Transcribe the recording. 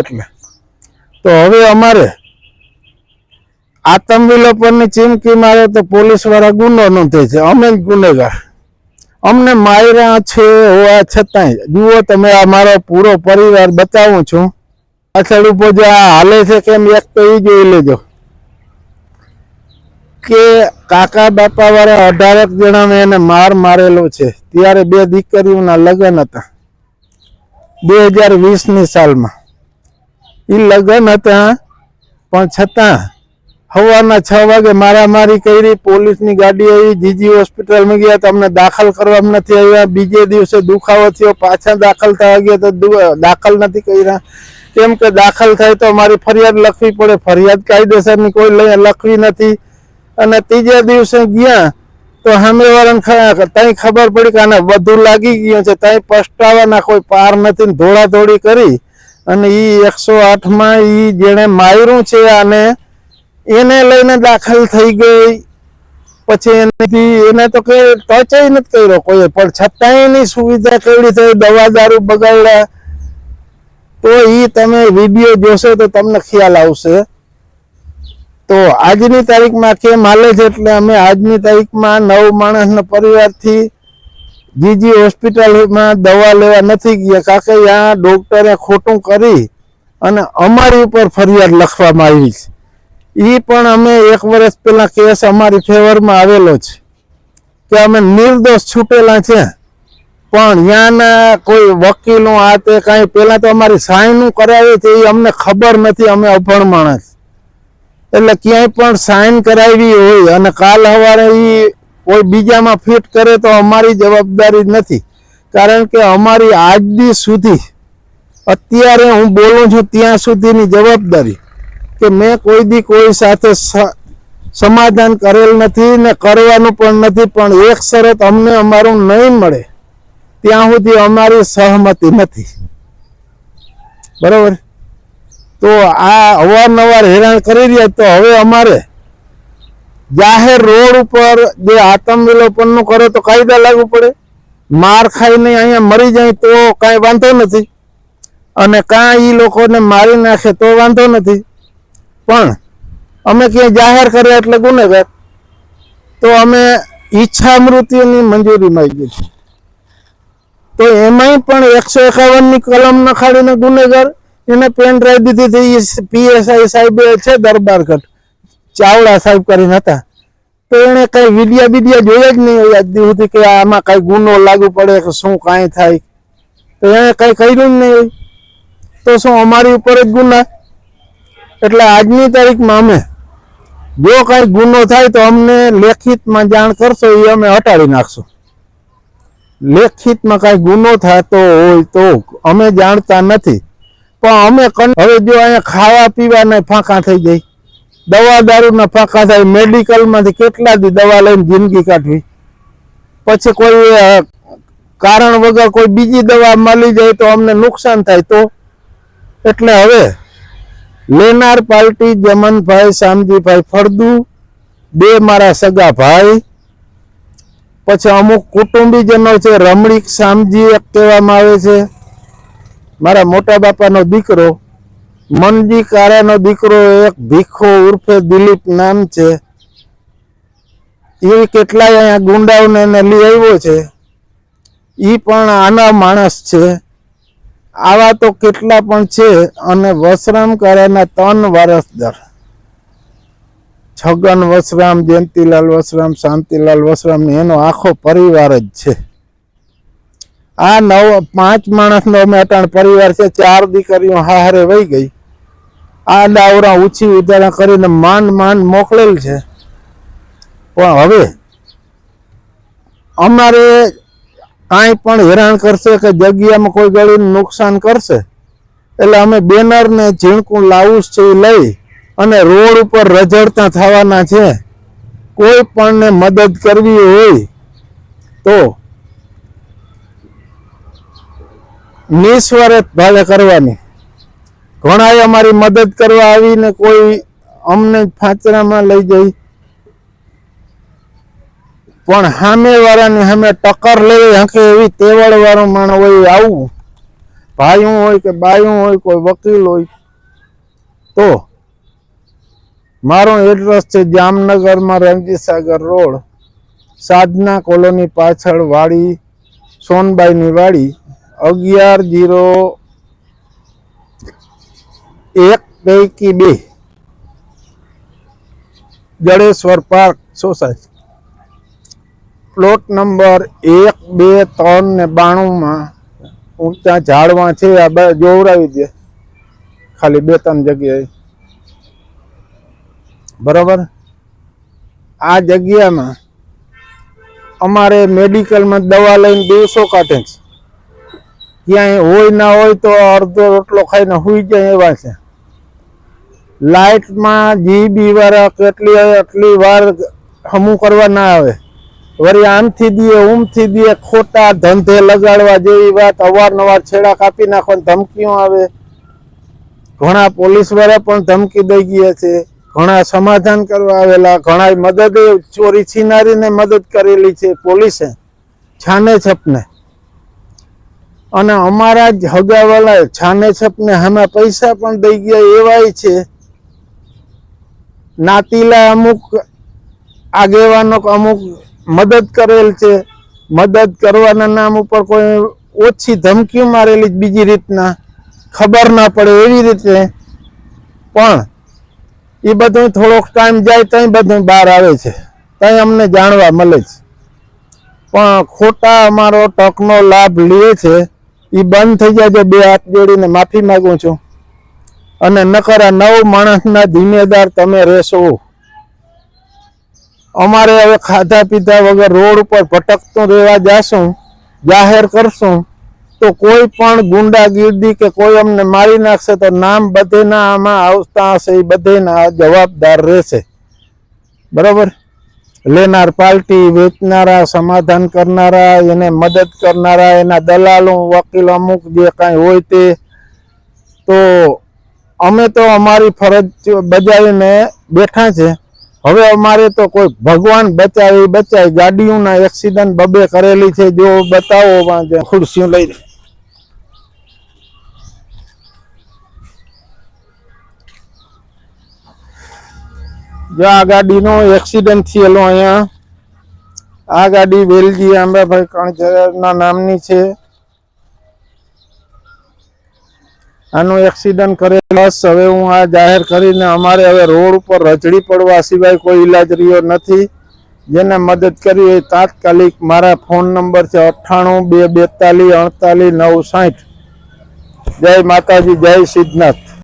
એટલે તો હવે અમારે આતંક વિલોપનની ચીમકી મારે તો પોલીસ વાળા ગુનો નોંધે છે, અમે જ ગુનેગાર, અમને માર્યા છે હોવા છતાંય જુઓ તમે આ મારો પૂરો પરિવાર બતાવું છું, પાછળ ઉપર જો આ હાલે છે કેમ એક તો એ જોઈ લેજો કે કાકા બાપા વાળા 18 જણાને એને મારેલો છે, ત્યારે 2 દીકરીઓના લગ્ન હતા 2020ની સાલમાં, એ લગ્ન હતા પણ છતાં સવારના 6 વાગે મારામારી કરી, પોલીસની ગાડી આવી, જીજી હોસ્પિટલમાં ગયા તો અમને દાખલ કરવામાં નથી આવ્યા, બીજે દિવસે દુખાવો થયો પાછા દાખલ થવા ગયા તો દાખલ નથી કર્યા, કેમ કે દાખલ થાય તો અમારી ફરિયાદ લખવી પડે, ફરિયાદ કાયદેસરની કોઈ લખવી નથી, અને ત્રીજા દિવસે ગયા તો સામેવાળાને ત્યાં ખબર પડી કે આને વધુ લાગી ગયો છે, ત્યાં પસ્તાવાના કોઈ પાર નથી, ધોળાધોળી કરી અને એ 108માં એ જેણે માર્યું છે અને એને લઈને દાખલ થઈ ગઈ, પછી એને તો કઈ ટચ નથી કર્યો કોઈ, પણ છતાંય એની સુવિધા કેવડી થઈ, દવા દારૂ બગાડ્યા, તો એ તમે વિડીયો જોશો તો તમને ખ્યાલ આવશે. તો આજની તારીખમાં કેમ હાલે છે, એટલે અમે આજની તારીખમાં 9 માણસના પરિવારથી જીજી હોસ્પિટલમાં દવા લેવા નથી ગયા, કારણ કે ત્યાં ડોક્ટરે ખોટું કરી અને અમારી ઉપર ફરિયાદ લખવામાં આવી છે. એ પણ અમે 1 વર્ષ પહેલા કેસ અમારી ફેવરમાં આવેલો છે કે અમે નિર્દોષ છૂટેલા છે, પણ ત્યાંના કોઈ વકીલો આ તે કાંઈ પહેલા તો અમારી સાઈન કરાવી છે એ અમને ખબર નથી, અમે અભણ માણસ, એટલે ક્યાંય પણ સાઈન કરાવી હોય અને કાલ સવારે એ કોઈ બીજામાં ફિટ કરે તો અમારી જવાબદારી નથી, કારણ કે અમારી આજ દી સુધી અત્યારે હું બોલું છું ત્યાં સુધીની જવાબદારી કે મેં કોઈ દી કોઈ સાથે સમાધાન કરેલ નથી ને કરવાનું પણ નથી, પણ એક શરત અમને અમારું નહીં મળે ત્યાં સુધી અમારી સહમતિ નથી, બરાબર. તો આ અવારનવાર હેરાન કરી રહ્યા, તો હવે અમારે જાહેર રોડ ઉપર જે આતંક વિલોપનનું કરો તો કાયદા લાગુ પડે, માર ખાઈને અહીંયા મરી જાય તો કાંઈ વાંધો નથી, અને કાં એ લોકોને મારી નાખે તો વાંધો નથી, પણ અમે ક્યાંય જાહેર કર્યા એટલે ગુનેગાર. તો અમે ઈચ્છા મૃત્યુની મંજૂરી માંગી છે, તો એમાંય પણ 151ની કલમ નખાડીને ગુનેગાર, એને પેન ડ્રાઈવ દીધી હતી, પીએસઆઈ સાહેબ છે દરબારગઢ ચાવડા સાહેબ કરીને હતા, તો એને કઈ વિડિયા જોયા જ નહીં હોય આજ સુધી કે આમાં કઈ ગુનો લાગુ પડે કે શું કાંઈ થાય, તો એને કઈ કર્યું જ નહીં હોય, તો શું અમારી ઉપર જ ગુના. એટલે આજની તારીખમાં અમે જો કઈ ગુનો થાય તો અમને લેખિતમાં જાણ કરશો, એ અમે હટાવી નાખશું. લેખિતમાં કઈ ગુનો થતો હોય તો અમે જાણતા નથી, પણ અમે હવે જો અહીંયા ખાવા પીવાના ફાંકા થઈ જાય, દવા દારૂના ફાંકા થાય, મેડિકલમાંથી કેટલા દી દવા લઈને જિંદગી કાઢવી, પછી કોઈ કારણ વગર કોઈ બીજી દવા મળી જાય તો અમને નુકસાન થાય. તો એટલે હવે લેનાર પાર્ટી જમનભાઈ શામજીભાઈ ફળદુ, 2 મારા સગા ભાઈ, પછી અમુક કુટુંબીજનો છે, રમણીક શામજી એક કહેવામાં આવે છે, મારા મોટા બાપાનો દીકરો, મનજી કારાનો દીકરો એક ભીખો ઉર્ફે દિલીપ નામ છે, એ કેટલાય અહીંયા ગુંડાઓને એને લઈ આવ્યો છે, એ પણ આના માણસ છે. આવા તો કેટલા પણ છે. અને વસરામ કારાના 3 વારસદાર, છગન વસરામ, જયંતિલાલ વસરામ, શાંતિલાલ વસરામ, એનો આખો પરિવાર જ છે. આ 5 માણસનો અમે અટાણ પરિવાર છે, 4 દીકરીઓ હારે વહી ગઈ, આ ડાવરા ઊંચી ઉધારા કરીને માંડ મોકલેલ છે. પણ હવે અમારે કાંઈ પણ હેરાન કરશે કે જગ્યામાં કોઈ ગળીને નુકસાન કરશે, એટલે અમે બેનર ને ઝીણકું લાઉસ છે એ લઈ અને રોડ ઉપર રઝળતા થવાના છે. કોઈ પણ ને મદદ કરવી હોય તો નિસ્વાર્થ ભાવે કરવાની. ઘણાએ અમારી મદદ કરવા આવીને કોઈ અમને ફાંચરામાં લઈ જાય, પણ સામે વાળાની સામે ટક્કર લેવી હકે એવી તેવડ વાળો માણસ હોય આવું, ભાઈઓ હોય કે બાયું હોય, કોઈ વકીલ હોય તો મારો એડ્રેસ છે જામનગરમાં રણજીત સાગર રોડ, સાધના કોલોની પાછળ વાડી, સોનબાઈની વાડી, 1101-2 Jadeshwar park society, plot number 1, 2, 3 ને 92 ઊંચા ઝાડવા છે. આ જોવરાવી દે ખાલી 2-3 જગ્યાએ, બરાબર. આ જગ્યામાં અમારે મેડિકલમાં દવા લઈને દિવસો કાઢે છે. ક્યાંય હોય ના હોય તો અડધો રોટલો ખાઈને સૂઈ જાય એવા છે. લાઇટમાં જીબી વાળા એટલી વાર હમું કરવા ના આવે, વળી આમથી દીએ ઊમથી દીએ, ખોટા ધંધે લગાડવા જેવી વાત, અવારનવાર છેડા કાપી નાખવાની ધમકીઓ આવે. ઘણા પોલીસ વાળા પણ ધમકી દઈ ગયા છે, ઘણા સમાધાન કરવા આવેલા, ઘણા મદદ ચોરી છીનારીને મદદ કરેલી છે પોલીસે છાને છપને. અને અમારા જ હગાવાળા છાને છપને અમે પૈસા પણ દઈ ગયા એવાય છે. નાતીલા અમુક આગેવાનો અમુક મદદ કરેલ છે. મદદ કરવાના નામ ઉપર કોઈ ઓછી ધમકીઓ મારેલી બીજી રીતના, ખબર ના પડે એવી રીતે. પણ એ બધું થોડોક ટાઈમ જાય તઈ બધું બહાર આવે છે, તઈ અમને જાણવા મળે છે. પણ ખોટા અમારો તકનો લાભ લે છે, એ બંધ થઈ જાય તો 2 હાથ જોડીને માફી માગું છું. અને નકર 9 માણસના જિમ્મેદાર તમે રહેશો. અમારે હવે ખાધા પીધા વગર રોડ ઉપર ભટકતું રહેવા જાશું, જાહેર કરશું તો કોઈ પણ ગુંડાગીર્દી કે કોઈ અમને મારી નાખશે તો નામ બધેના આમાં આવતા હશે, એ બધેના જવાબદાર રહેશે, બરાબર. લેનાર પાર્ટી, વેચનારા, સમાધાન કરનારા, એને મદદ કરનારા, એના દલાલો, વકીલ અમુક જે કાંઈ હોય તે. તો અમે તો અમારી ફરજ બજાવીને બેઠા છે. હવે અમારે તો કોઈ ભગવાન બચાવે બચાય. ગાડીઓના એક્સિડન્ટ 2 કરેલી છે, જો બતાવો ખુરશીઓ લઈ. જો આ ગાડીનો એક્સિડન્ટ થયેલો અહીંયા. આ ગાડી વેલજી આંબાભાઈ કણઝરના નામની છે. આનું એક્સિડન્ટ કરેલો. હવે હું આ જાહેર કરીને અમારે હવે રોડ ઉપર રજડી પડવા સિવાય કોઈ ઈલાજ રહ્યો નથી. જેને મદદ કરી હોય તાત્કાલિક મારા ફોન નંબર છે 98 242 48 960. જય માતાજી, જય સિદ્ધનાથ.